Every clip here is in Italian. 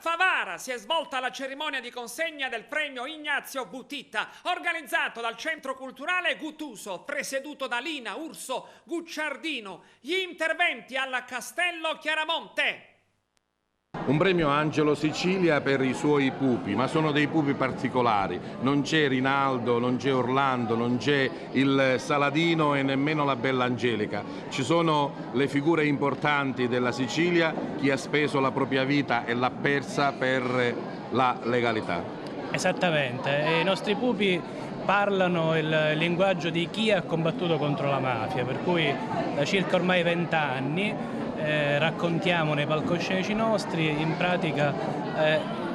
Favara si è svolta la cerimonia di consegna del premio Ignazio Buttitta, organizzato dal Centro Culturale Guttuso, presieduto da Lina Urso Gucciardino. Gli interventi alla Castello Chiaramonte. Un premio Angelo Sicilia per i suoi pupi, ma sono dei pupi particolari. Non c'è Rinaldo, non c'è Orlando, non c'è il Saladino e nemmeno la Bella Angelica. Ci sono le figure importanti della Sicilia, chi ha speso la propria vita e l'ha persa per la legalità. Esattamente, i nostri pupi parlano il linguaggio di chi ha combattuto contro la mafia, per cui da circa ormai 20 anni raccontiamo nei palcoscenici nostri in pratica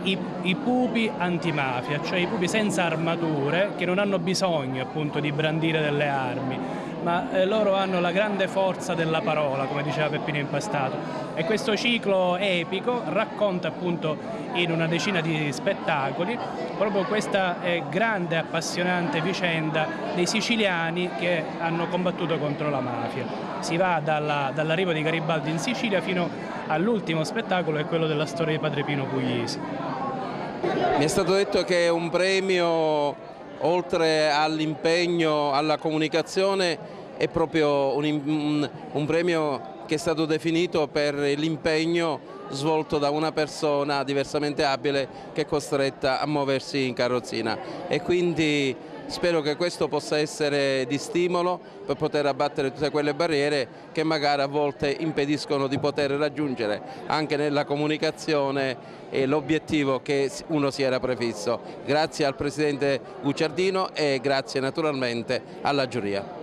i pupi antimafia, cioè i pupi senza armature che non hanno bisogno appunto di brandire delle armi, ma loro hanno la grande forza della parola, come diceva Peppino Impastato, e questo ciclo epico racconta appunto in una decina di spettacoli proprio questa grande e appassionante vicenda dei siciliani che hanno combattuto contro la mafia. Si va dall'arrivo di Garibaldi in Sicilia fino all'ultimo spettacolo, è quello della storia di Padre Pino Puglisi. Mi è stato detto che è un premio, oltre all'impegno, alla comunicazione, è proprio un premio che è stato definito per l'impegno svolto da una persona diversamente abile che è costretta a muoversi in carrozzina, e quindi spero che questo possa essere di stimolo per poter abbattere tutte quelle barriere che magari a volte impediscono di poter raggiungere anche nella comunicazione l'obiettivo che uno si era prefisso. Grazie al Presidente Gucciardino e grazie naturalmente alla giuria.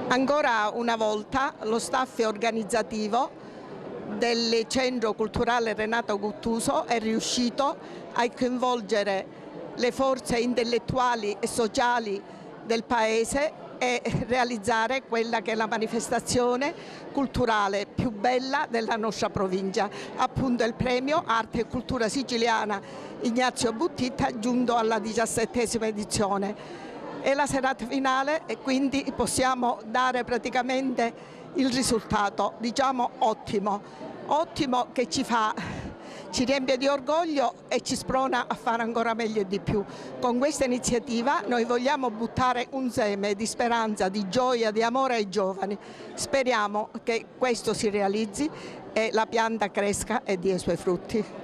Ancora una volta lo staff organizzativo del Centro Culturale Renato Guttuso è riuscito a coinvolgere le forze intellettuali e sociali del Paese e realizzare quella che è la manifestazione culturale più bella della nostra provincia, appunto il premio Arte e Cultura Siciliana Ignazio Buttitta, giunto alla 17ª edizione. È la serata finale e quindi possiamo dare praticamente il risultato, diciamo ottimo, che ci riempie di orgoglio e ci sprona a fare ancora meglio e di più. Con questa iniziativa noi vogliamo buttare un seme di speranza, di gioia, di amore ai giovani. Speriamo che questo si realizzi e la pianta cresca e dia i suoi frutti.